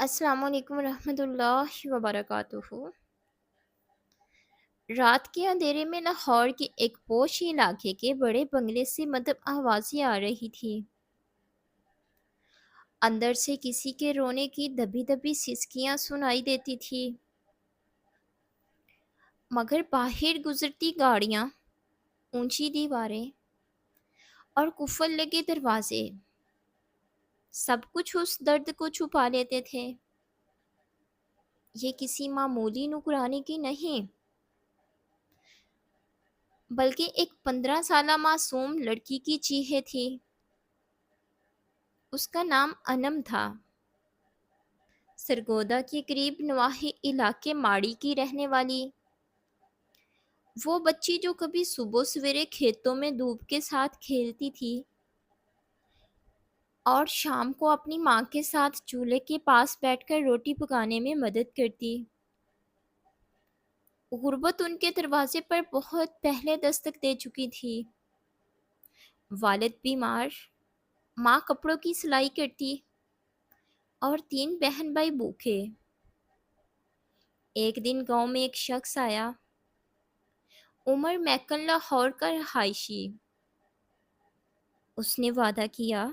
السلام علیکم ورحمۃ اللہ وبرکاتہ۔ رات کے اندھیرے میں لاہور کے ایک پوش علاقے کے بڑے بنگلے سے مدب آوازیں آ رہی تھی۔ اندر سے کسی کے رونے کی دبی دبی سسکیاں سنائی دیتی تھی، مگر باہر گزرتی گاڑیاں، اونچی دیواریں اور قفل لگے دروازے سب کچھ اس درد کو چھپا لیتے تھے۔ یہ کسی معمولی نگرانی کی نہیں، بلکہ ایک 15 سالہ معصوم لڑکی کی چیخیں تھی۔ اس کا نام انم تھا، سرگودا کے قریب نواحی علاقے ماڑی کی رہنے والی وہ بچی جو کبھی صبح سویرے کھیتوں میں دھوپ کے ساتھ کھیلتی تھی اور شام کو اپنی ماں کے ساتھ چولہے کے پاس بیٹھ کر روٹی پکانے میں مدد کرتی۔ غربت ان کے دروازے پر بہت پہلے دستک دے چکی تھی۔ والد بیمار، ماں کپڑوں کی سلائی کرتی اور 3 بہن بھائی بھوکے۔ ایک دن گاؤں میں ایک شخص آیا، عمر میکن لاہور کا رہائشی۔ اس نے وعدہ کیا،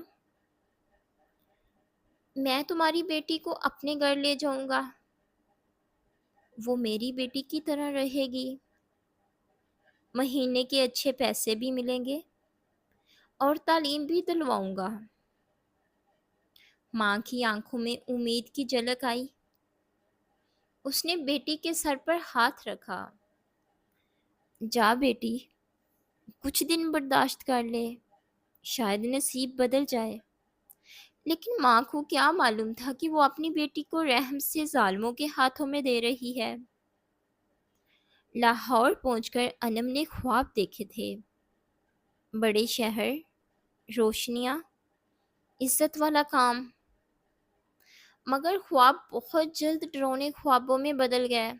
میں تمہاری بیٹی کو اپنے گھر لے جاؤں گا، وہ میری بیٹی کی طرح رہے گی، مہینے کے اچھے پیسے بھی ملیں گے اور تعلیم بھی دلواؤں گا۔ ماں کی آنکھوں میں امید کی جھلک آئی۔ اس نے بیٹی کے سر پر ہاتھ رکھا۔ جا بیٹی، کچھ دن برداشت کر لے، شاید نصیب بدل جائے۔ لیکن ماں کو کیا معلوم تھا کہ وہ اپنی بیٹی کو رحم سے ظالموں کے ہاتھوں میں دے رہی ہے۔ لاہور پہنچ کر انم نے خواب دیکھے تھے، بڑے شہر، روشنیاں، عزت والا کام، مگر خواب بہت جلد ڈراؤنے خوابوں میں بدل گئے۔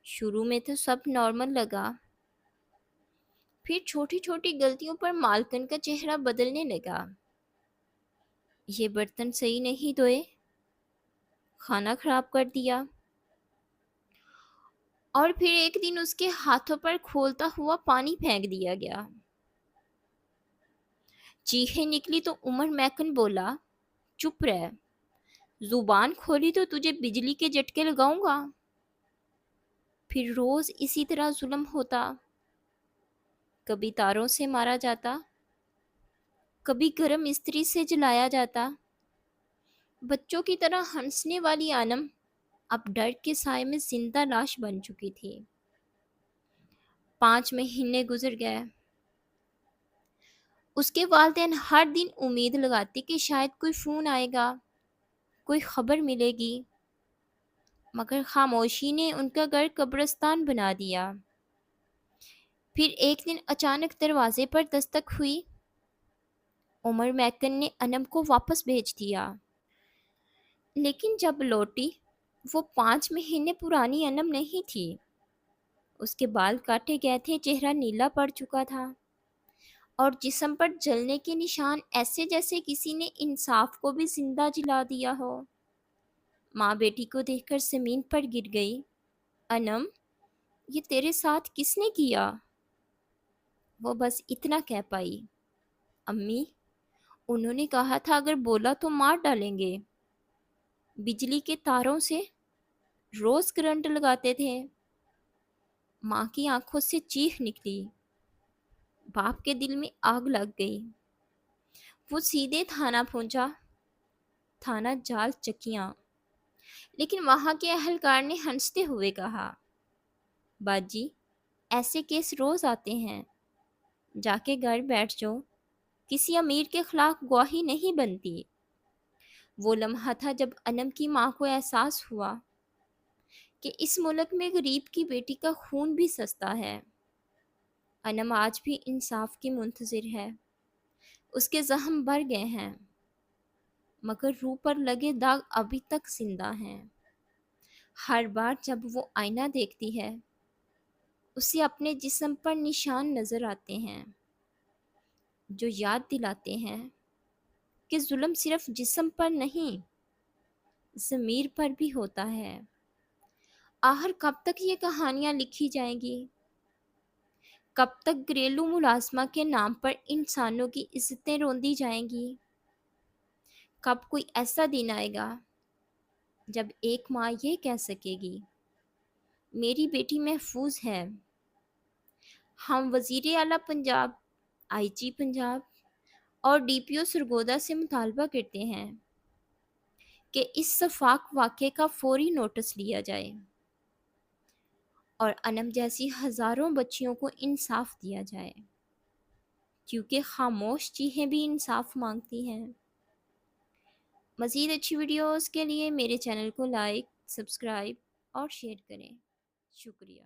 شروع میں تو سب نارمل لگا، پھر چھوٹی چھوٹی غلطیوں پر مالکن کا چہرہ بدلنے لگا۔ یہ برتن صحیح نہیں دھوئے، کھانا خراب کر دیا، اور پھر ایک دن اس کے ہاتھوں پر کھولتا ہوا پانی پھینک دیا گیا۔ چیخیں نکلی تو عمر میکن بولا، چپ رہ، زبان کھولی تو تجھے بجلی کے جھٹکے لگاؤں گا۔ پھر روز اسی طرح ظلم ہوتا، کبھی تاروں سے مارا جاتا، کبھی گرم استری سے جلایا جاتا۔ بچوں کی طرح ہنسنے والی انم اب ڈر کے سائے میں زندہ لاش بن چکی تھی۔ 5 مہینے گزر گئے۔ اس کے والدین ہر دن امید لگاتے کہ شاید کوئی فون آئے گا، کوئی خبر ملے گی، مگر خاموشی نے ان کا گھر قبرستان بنا دیا۔ پھر ایک دن اچانک دروازے پر دستک ہوئی۔ عمر میکن نے انم کو واپس بھیج دیا، لیکن جب لوٹی وہ 5 مہینے پرانی انم نہیں تھی۔ اس کے بال کاٹے گئے تھے، چہرہ نیلا پڑ چکا تھا اور جسم پر جلنے کے نشان ایسے جیسے کسی نے انصاف کو بھی زندہ جلا دیا ہو۔ ماں بیٹی کو دیکھ کر زمین پر گر گئی۔ انم، یہ تیرے ساتھ کس نے کیا؟ وہ بس اتنا کہہ پائی، امی، انہوں نے کہا تھا اگر بولا تو مار ڈالیں گے۔ بجلی کے تاروں سے روز کرنٹ لگاتے تھے۔ ماں کی آنکھوں سے چیخ نکلی، باپ کے دل میں آگ لگ گئی۔ وہ سیدھے تھانہ پہنچا، تھانہ جال چکیاں، لیکن وہاں کے اہلکار نے ہنستے ہوئے کہا، باجی، ایسے کیس روز آتے ہیں، جا کے گھر بیٹھ جاؤ، کسی امیر کے خلاف گواہی نہیں بنتی۔ وہ لمحہ تھا جب انم کی ماں کو احساس ہوا کہ اس ملک میں غریب کی بیٹی کا خون بھی سستا ہے۔ انم آج بھی انصاف کی منتظر ہے، اس کے زخم بھر گئے ہیں، مگر روح پر لگے داغ ابھی تک زندہ ہیں۔ ہر بار جب وہ آئینہ دیکھتی ہے، اسے اپنے جسم پر نشان نظر آتے ہیں جو یاد دلاتے ہیں کہ ظلم صرف جسم پر نہیں ضمیر پر بھی ہوتا ہے۔ آخر کب تک یہ کہانیاں لکھی جائیں گی؟ کب تک گھریلو ملازمہ کے نام پر انسانوں کی عزتیں روندی جائیں گی؟ کب کوئی ایسا دن آئے گا جب ایک ماں یہ کہہ سکے گی میری بیٹی محفوظ ہے؟ ہم وزیر اعلیٰ پنجاب، آئی جی پنجاب اور ڈی پی او سرگودا سے مطالبہ کرتے ہیں کہ اس شفاق واقعے کا فوری نوٹس لیا جائے اور انم جیسی ہزاروں بچیوں کو انصاف دیا جائے، کیونکہ خاموش چیخیں بھی انصاف مانگتی ہیں۔ مزید اچھی ویڈیوز کے لیے میرے چینل کو لائک، سبسکرائب اور شیئر کریں۔ شکریہ۔